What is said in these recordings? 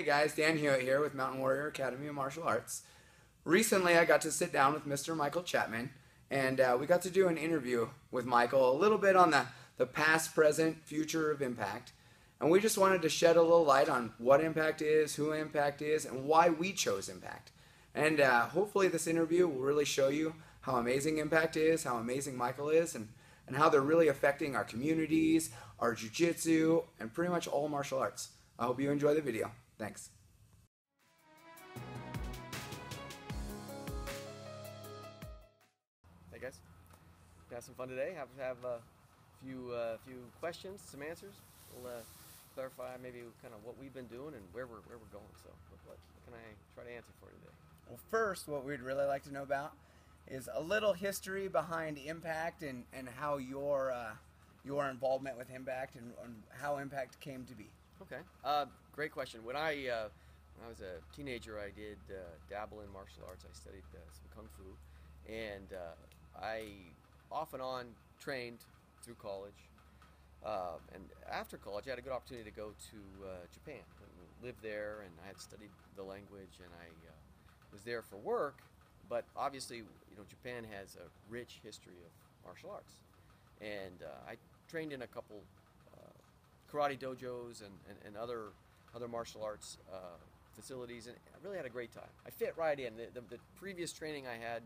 Hey guys, Dan Hewitt here with Mountain Warrior Academy of Martial Arts. Recently I got to sit down with Mr. Michael Chapman, and we got to do an interview with Michael a little bit on the past, present, future of Impact. And we just wanted to shed a little light on what Impact is, who Impact is, and why we chose Impact. And hopefully this interview will really show you how amazing Impact is, how amazing Michael is, and how they're really affecting our communities, our jiu-jitsu, and pretty much all martial arts. I hope you enjoy the video. Thanks. Hey guys, have some fun today. Have a few questions, some answers. We'll clarify maybe kind of what we've been doing and where we're going. So, what can I try to answer for you today? Well, first, what we'd really like to know about is a little history behind Impact and how your involvement with Impact and how Impact came to be. Okay, great question. When I was a teenager, I did dabble in martial arts. I studied some kung fu, and I off and on trained through college. And after college, I had a good opportunity to go to Japan, and live there, and I had studied the language, and I was there for work. But obviously, Japan has a rich history of martial arts, and I trained in a couple karate dojos and other martial arts facilities, and I really had a great time. I fit right in. The previous training I had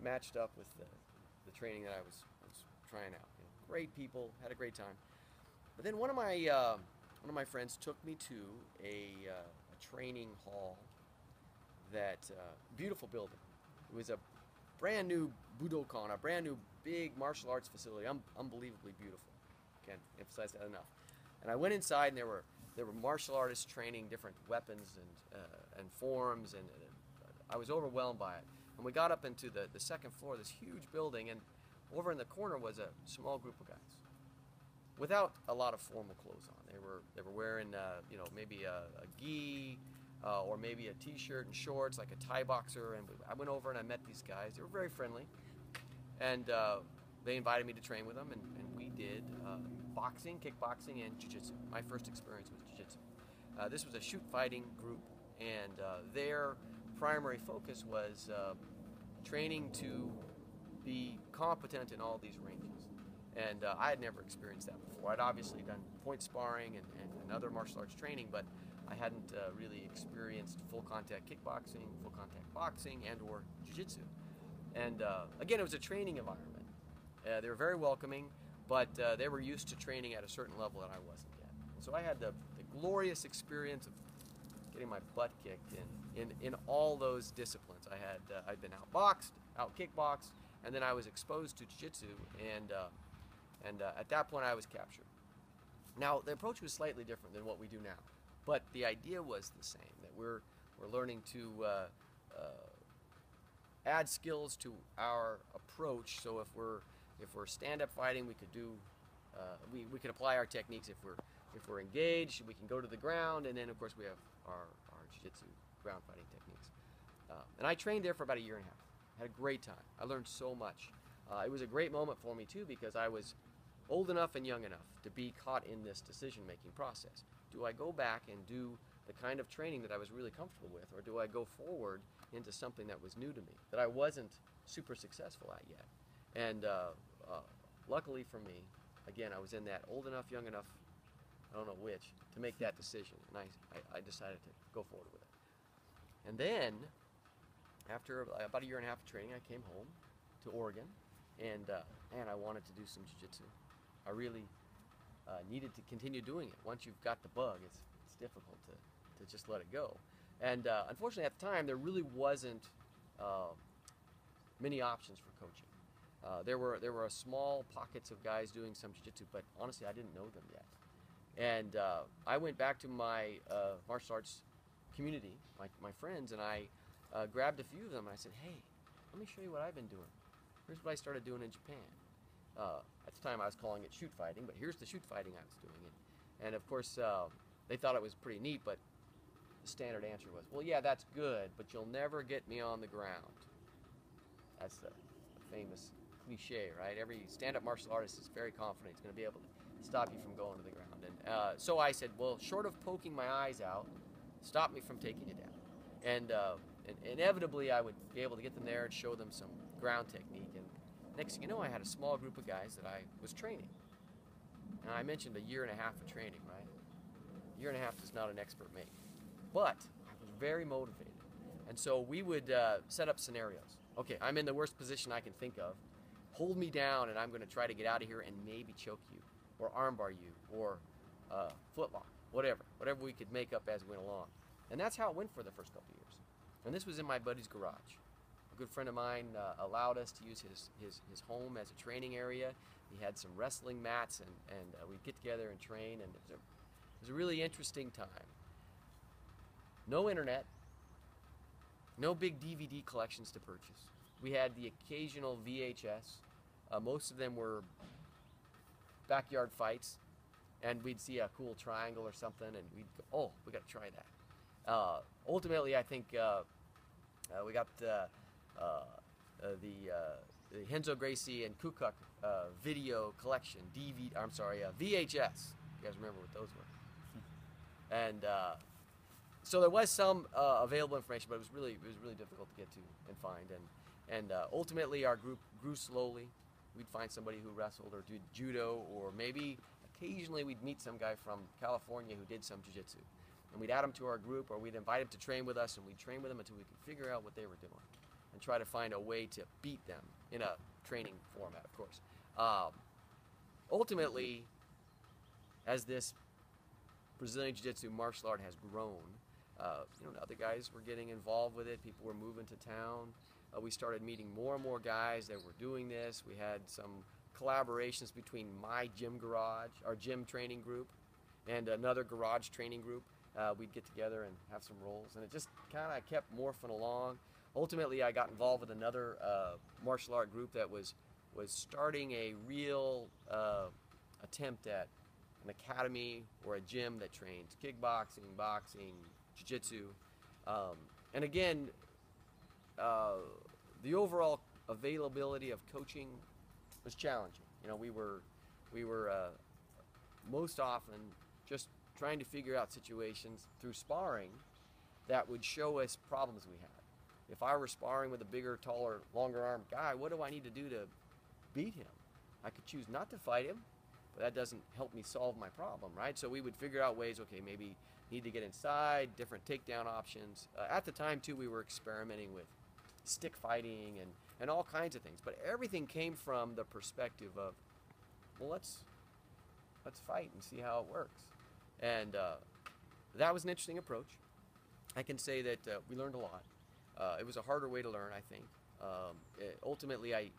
matched up with the training that I was trying out. Great people, had a great time. But then one of my friends took me to a training hall, that beautiful building. It was a brand new Budokan, a brand new big martial arts facility, unbelievably beautiful. Can't emphasize that enough. And I went inside, and there were martial artists training different weapons and forms, and I was overwhelmed by it. And we got up into the second floor of this huge building, and over in the corner was a small group of guys without a lot of formal clothes on. They were wearing maybe a gi or maybe a t-shirt and shorts, like a Thai boxer. And I went over and I met these guys. They were very friendly, and they invited me to train with them, and we did boxing, kickboxing, and jiu-jitsu. My first experience with jiu-jitsu. This was a shoot fighting group, and their primary focus was training to be competent in all these ranges. And I had never experienced that before. I'd obviously done point sparring and other martial arts training, but I hadn't really experienced full contact kickboxing, full contact boxing, and or jiu-jitsu. And again, it was a training environment. They were very welcoming, but they were used to training at a certain level that I wasn't yet. And so I had the glorious experience of getting my butt kicked in all those disciplines. I'd been outboxed, out kickboxed, and then I was exposed to jiu-jitsu, and at that point I was captured. Now the approach was slightly different than what we do now, but the idea was the same. That we're learning to add skills to our approach. So if we're stand-up fighting, we could do we could apply our techniques. If we're engaged, we can go to the ground, and then of course we have our jiu-jitsu ground fighting techniques. And I trained there for about a year and a half. Had a great time. I learned so much. It was a great moment for me too, because I was old enough and young enough to be caught in this decision-making process. Do I go back and do the kind of training that I was really comfortable with, or do I go forward into something that was new to me, that I wasn't super successful at yet? And luckily for me, again, I was in that old enough, young enough, I don't know which, to make that decision, and I decided to go forward with it. And then, after about a year and a half of training, I came home to Oregon, and I wanted to do some jiu-jitsu. I really needed to continue doing it. Once you've got the bug, it's difficult to just let it go. And unfortunately, at the time, there really wasn't many options for coaching. There were small pockets of guys doing some jiu-jitsu, but honestly, I didn't know them yet. And I went back to my martial arts community, my friends, and I grabbed a few of them, and I said, hey, let me show you what I've been doing. Here's what I started doing in Japan. At the time I was calling it shoot fighting, but here's the shoot fighting I was doing. And of course, they thought it was pretty neat, but the standard answer was, well, yeah, that's good, but you'll never get me on the ground. That's the famous cliche, right? Every stand-up martial artist is very confident he's going to be able to stop you from going to the ground. And so I said, well, short of poking my eyes out, stop me from taking it down. And inevitably, I would be able to get them there and show them some ground technique. And next thing you know, I had a small group of guys that I was training. And I mentioned 1.5 years of training, right? 1.5 years does not an expert make. But I was very motivated. And so we would set up scenarios. Okay, I'm in the worst position I can think of. Hold me down, and I'm going to try to get out of here and maybe choke you, or armbar you, or footlock, whatever we could make up as we went along. And that's how it went for the first couple of years. And this was in my buddy's garage. A good friend of mine allowed us to use his home as a training area. He had some wrestling mats, and we'd get together and train, and it was a really interesting time. No internet, no big DVD collections to purchase. We had the occasional VHS. Most of them were backyard fights, and we'd see a cool triangle or something, and we'd go, oh, we got to try that. Ultimately, I think we got the Henzo Gracie and Kukuk video collection, VHS. You guys remember what those were? And so there was some available information, but it was really difficult to get to and find. And ultimately, our group grew slowly. We'd find somebody who wrestled or did judo, or maybe occasionally we'd meet some guy from California who did some jiu-jitsu. And we'd add them to our group, or we'd invite them to train with us, and we'd train with them until we could figure out what they were doing and try to find a way to beat them in a training format, of course. Ultimately, as this Brazilian Jiu-Jitsu martial art has grown, other guys were getting involved with it. People were moving to town. We started meeting more and more guys that were doing this. We had some collaborations between my gym garage, our gym training group, and another garage training group. We'd get together and have some roles, and it just kind of kept morphing along. Ultimately, I got involved with another martial art group that was starting a real attempt at an academy or a gym that trains kickboxing, boxing, jiu-jitsu, and again, the overall availability of coaching was challenging. We were most often just trying to figure out situations through sparring that would show us problems we had. If I were sparring with a bigger, taller, longer-armed guy, what do I need to do to beat him? I could choose not to fight him, but that doesn't help me solve my problem, right? So we would figure out ways, okay, maybe need to get inside, different takedown options. At the time, too, we were experimenting with stick fighting and all kinds of things. But everything came from the perspective of, well, let's fight and see how it works. And that was an interesting approach. I can say that we learned a lot. It was a harder way to learn, I think. Ultimately, I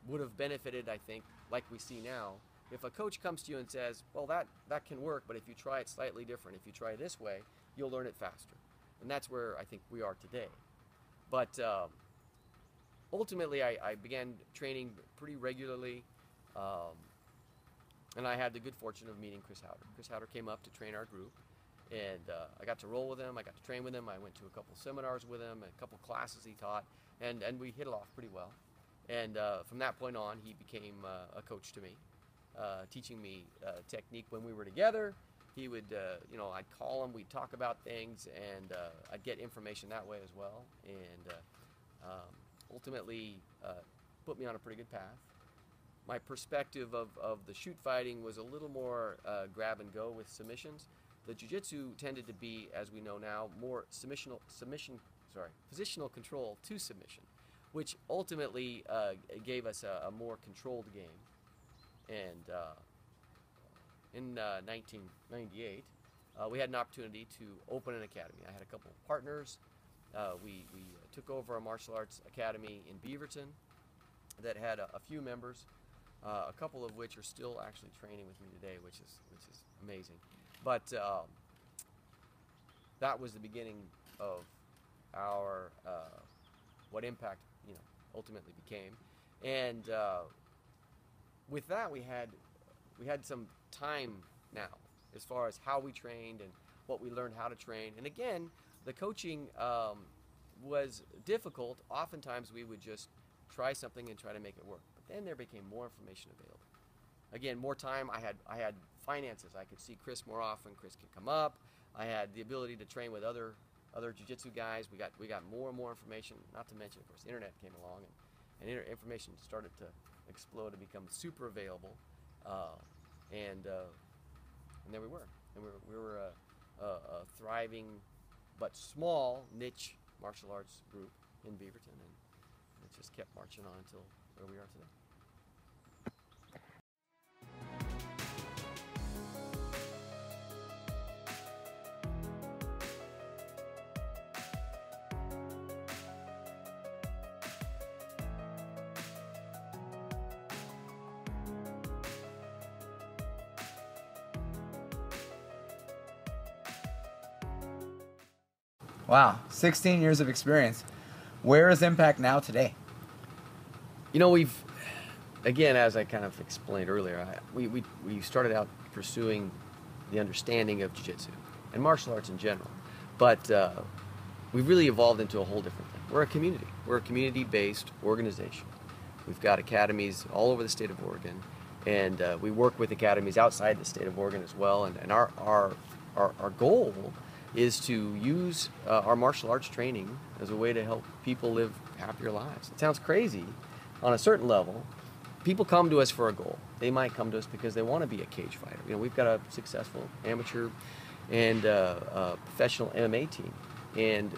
would have benefited, I think, like we see now, if a coach comes to you and says, well, that can work, but if you try it slightly different, if you try this way, you'll learn it faster. And that's where I think we are today. But ultimately, I began training pretty regularly, and I had the good fortune of meeting Chris Howder. Chris Howder came up to train our group, and I got to roll with him, I got to train with him, I went to a couple seminars with him, a couple classes he taught, and we hit it off pretty well. And from that point on, he became a coach to me, teaching me technique when we were together. He would, I'd call him, we'd talk about things, and I'd get information that way as well. And ultimately put me on a pretty good path. My perspective of the shoot fighting was a little more grab and go with submissions. The jiu-jitsu tended to be, as we know now, more positional control to submission, which ultimately gave us a more controlled game. And in 1998, we had an opportunity to open an academy. I had a couple of partners. We took over a martial arts academy in Beaverton that had a few members, a couple of which are still actually training with me today, which is amazing. But that was the beginning of our what Impact ultimately became. And with that, we had some time now as far as how we trained and what we learned how to train. And again, the coaching was difficult. Oftentimes we would just try something and try to make it work. But then there became more information available. Again, more time. I had finances. I could see Chris more often. Chris could come up. I had the ability to train with other jiu-jitsu guys. We got more and more information. Not to mention, of course, the internet came along, and information started to explode and become super available. And there we were. And we were a thriving but small niche martial arts group in Beaverton, and it just kept marching on until where we are today. Wow, 16 years of experience. Where is Impact now today? You know, again, as I kind of explained earlier, we started out pursuing the understanding of jiu-jitsu and martial arts in general, but we've really evolved into a whole different thing. We're a community. We're a community-based organization. We've got academies all over the state of Oregon, and we work with academies outside the state of Oregon as well. And our goal is to use our martial arts training as a way to help people live happier lives. It sounds crazy on a certain level. People come to us for a goal. They might come to us because they want to be a cage fighter. You know, we've got a successful amateur and professional MMA team, and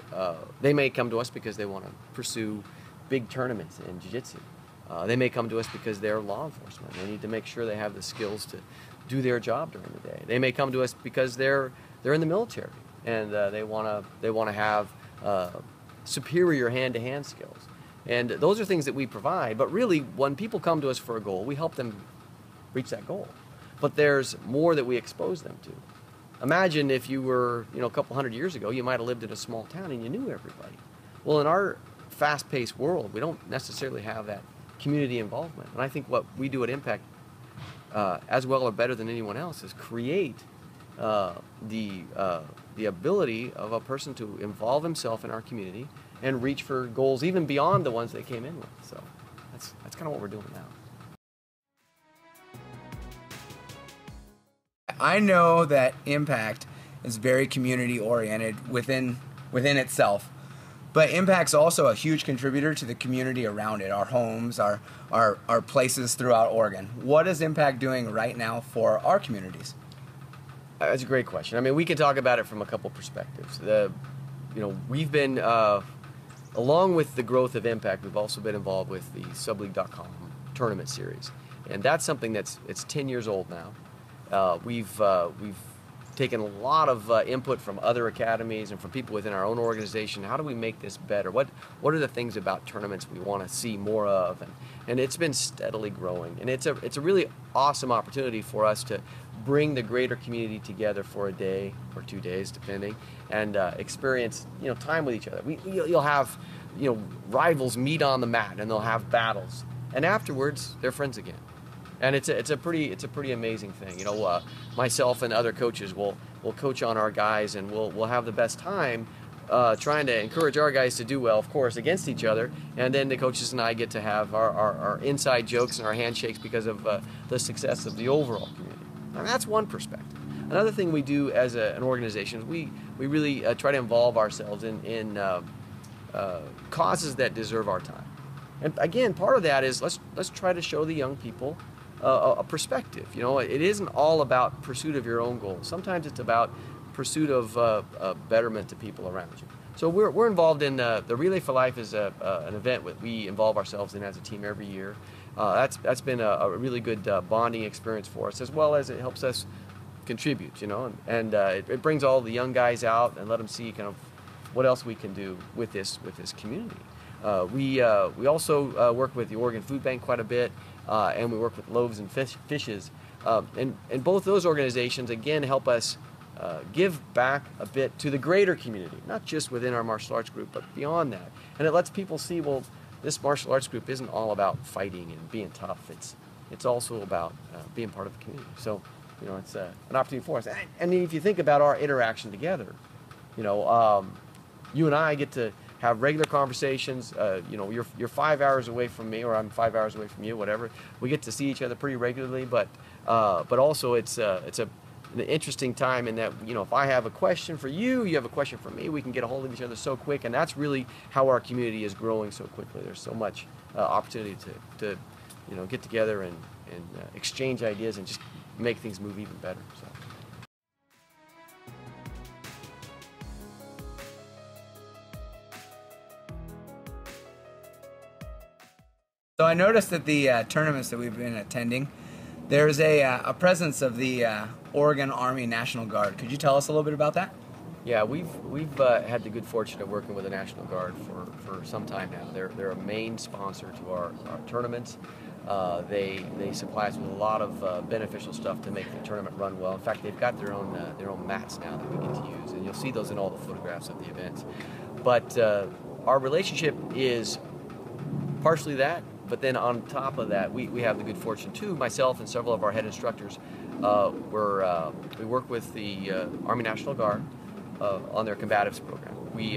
they may come to us because they want to pursue big tournaments in jiu-jitsu. They may come to us because they're law enforcement. They need to make sure they have the skills to do their job during the day. They may come to us because they're in the military and they want to have superior hand-to-hand skills. And those are things that we provide. But really, when people come to us for a goal, we help them reach that goal. But there's more that we expose them to. Imagine if you were, a couple hundred years ago, you might have lived in a small town and you knew everybody. Well, in our fast-paced world, we don't necessarily have that community involvement. And I think what we do at Impact, as well or better than anyone else, is create the ability of a person to involve himself in our community and reach for goals even beyond the ones they came in with. So that's kind of what we're doing now. I know that Impact is very community oriented within itself, but Impact's also a huge contributor to the community around it, our homes, our places throughout Oregon. What is Impact doing right now for our communities? That's a great question. I mean, we can talk about it from a couple perspectives. We've been, along with the growth of Impact, we've also been involved with the Subleague.com tournament series, and that's something it's 10 years old now. We've taken a lot of input from other academies and from people within our own organization. How do we make this better? What are the things about tournaments we want to see more of? And it's been steadily growing, and it's a really awesome opportunity for us to bring the greater community together for a day or 2 days, depending, and experience time with each other. You'll have rivals meet on the mat, and they'll have battles, and afterwards they're friends again. And it's a pretty amazing thing. Myself and other coaches will coach on our guys, and we'll have the best time trying to encourage our guys to do well, of course, against each other. And then the coaches and I get to have our inside jokes and our handshakes because of the success of the overall community. I mean, that's one perspective. Another thing we do as an organization is we really try to involve ourselves in causes that deserve our time. And again, part of that is let's try to show the young people a perspective. It isn't all about pursuit of your own goals. Sometimes it's about pursuit of betterment to people around you. So we're involved in the Relay for Life is an event that we involve ourselves in as a team every year. That's been a really good bonding experience for us, as well as it helps us contribute. And it brings all the young guys out and let them see kind of what else we can do with this community. We also work with the Oregon Food Bank quite a bit, and we work with Loaves and Fishes. And both those organizations, again, help us give back a bit to the greater community, not just within our martial arts group, but beyond that. And it lets people see, well, this martial arts group isn't all about fighting and being tough. It's also about being part of the community. So, it's an opportunity for us. And if you think about our interaction together, you and I get to have regular conversations. You're 5 hours away from me, or I'm 5 hours away from you, whatever. We get to see each other pretty regularly, but also it's a an interesting time in that, if I have a question for you, you have a question for me, we can get a hold of each other so quick, and that's really how our community is growing so quickly. There's so much opportunity to get together and exchange ideas and just make things move even better. So I noticed that the tournaments that we've been attending, there's a presence of the Oregon Army National Guard. Could you tell us a little bit about that? Yeah, we've had the good fortune of working with the National Guard for some time now. They're a main sponsor to our tournaments. They supply us with a lot of beneficial stuff to make the tournament run well. In fact, they've got their own mats now that we get to use, and you'll see those in all the photographs of the events. But our relationship is partially that, but then on top of that, we have the good fortune too, myself and several of our head instructors, we work with the Army National Guard on their combatives program. We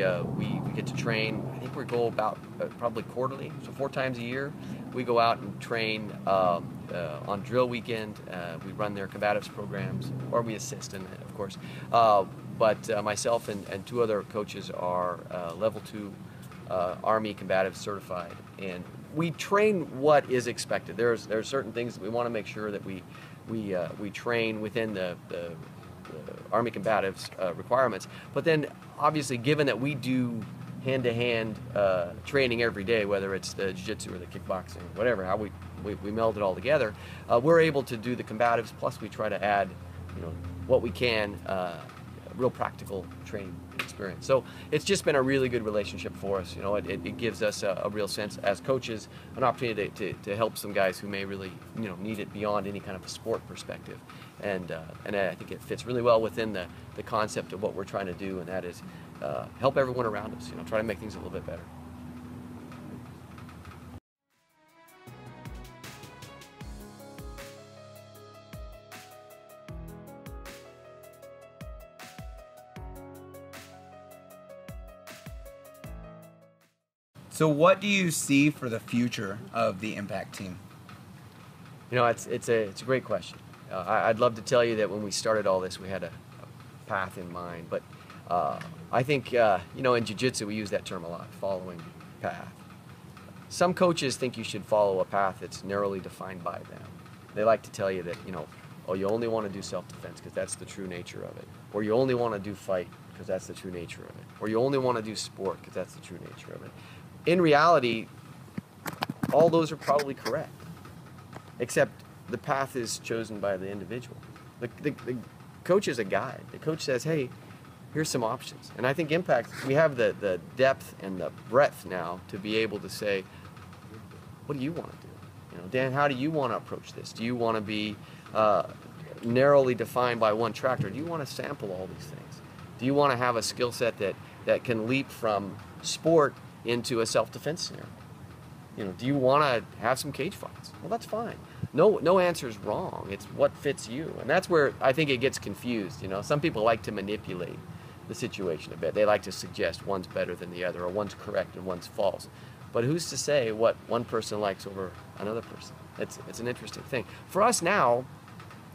get to train, I think we go about probably quarterly, so 4 times a year. We go out and train on drill weekend. We run their combatives programs, or we assist in it, of course. But myself and 2 other coaches are level 2 Army combatives certified, and we train what is expected. There's certain things that we want to make sure that we train within the Army combatives requirements. But then, obviously, given that we do hand-to-hand training every day, whether it's the jiu-jitsu or the kickboxing, whatever, how we meld it all together, we're able to do the combatives. Plus, we try to add, what we can, real practical training experience. So it's just been a really good relationship for us. It gives us a real sense as coaches, an opportunity to help some guys who may really need it beyond any kind of a sport perspective. And I think it fits really well within the concept of what we're trying to do, and that is help everyone around us, try to make things a little bit better. So what do you see for the future of the Impact team? It's a great question. I'd love to tell you that when we started all this, we had a path in mind, but I think, in jiu-jitsu, we use that term a lot, following path. Some coaches think you should follow a path that's narrowly defined by them. They like to tell you that, you only want to do self-defense because that's the true nature of it. Or you only want to do fight because that's the true nature of it. Or you only want to do sport because that's the true nature of it. In reality, all those are probably correct, except the path is chosen by the individual. The coach is a guide. The coach says, hey, here's some options. And I think Impact, we have the depth and the breadth now to be able to say, what do you want to do? Dan, how do you want to approach this? Do you want to be narrowly defined by one track, or do you want to sample all these things? Do you want to have a skill set that can leap from sport into a self-defense scenario? Do you want to have some cage fights? Well, that's fine. No answer is wrong. It's what fits you. And that's where I think it gets confused. Some people like to manipulate the situation a bit. They like to suggest one's better than the other, or one's correct and one's false. But who's to say what one person likes over another person? It's an interesting thing. For us now,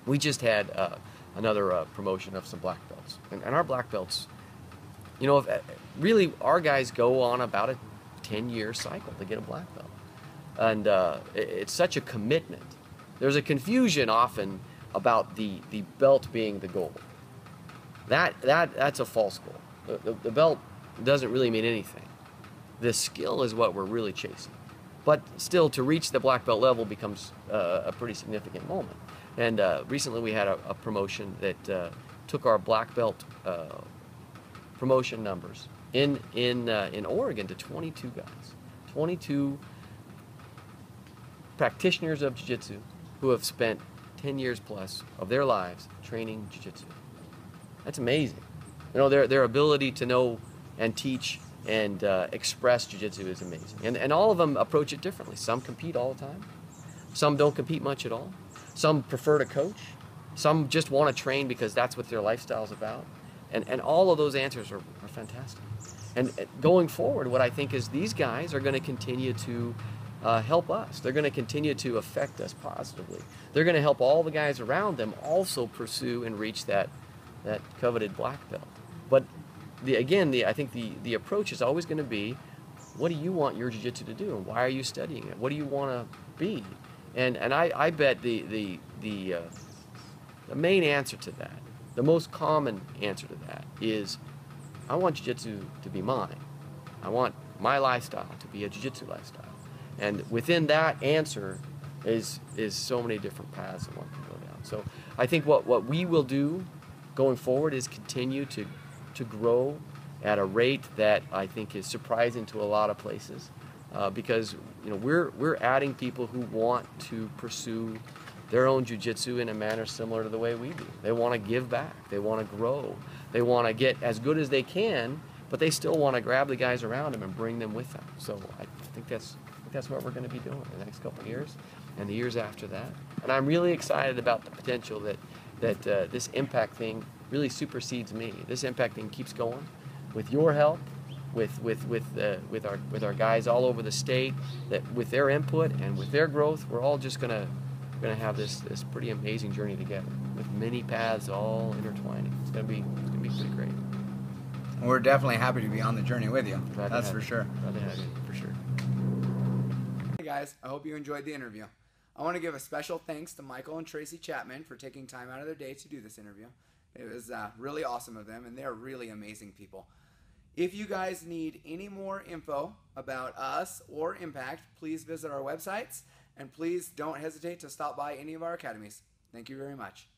we just had another promotion of some black belts. And our black belts, really our guys go on about a 10-year cycle to get a black belt. And it's such a commitment. There's a confusion often about the belt being the goal. That's a false goal. The belt doesn't really mean anything. The skill is what we're really chasing. But still, to reach the black belt level becomes a pretty significant moment. And recently we had a promotion that took our black belt promotion numbers in Oregon to 22 guys. 22 practitioners of jiu-jitsu who have spent 10 years plus of their lives training jiu-jitsu. That's amazing. Their ability to know and teach and express jiu-jitsu is amazing. And all of them approach it differently. Some compete all the time. Some don't compete much at all. Some prefer to coach. Some just want to train because that's what their lifestyle's about. And all of those answers are fantastic. And going forward, what I think is these guys are going to continue to help us. They're going to continue to affect us positively. They're going to help all the guys around them also pursue and reach that coveted black belt. But I think the approach is always going to be, what do you want your jiu-jitsu to do, and why are you studying it? What do you want to be? And I bet the main answer to that, the most common answer to that is, I want jiu-jitsu to be mine. I want my lifestyle to be a jiu-jitsu lifestyle. And within that answer is so many different paths that one can go down. So I think what we will do going forward is continue to grow at a rate that I think is surprising to a lot of places, because we're adding people who want to pursue their own jiu-jitsu in a manner similar to the way we do. They want to give back. They want to grow. They want to get as good as they can, but they still want to grab the guys around them and bring them with them. So I think that's what we're going to be doing in the next couple of years and the years after that. And I'm really excited about the potential that this Impact thing really supersedes me. This Impact thing keeps going with your help, with our guys all over the state, that with their input and with their growth, we're all just going to have this pretty amazing journey together with many paths all intertwining. It's going to be pretty great. We're definitely happy to be on the journey with you. That's for sure. Glad to have you, for sure. Hey guys, I hope you enjoyed the interview. I want to give a special thanks to Michael and Tracy Chapman for taking time out of their day to do this interview. It was really awesome of them, and they're really amazing people. If you guys need any more info about us or Impact, please visit our websites, and please don't hesitate to stop by any of our academies. Thank you very much.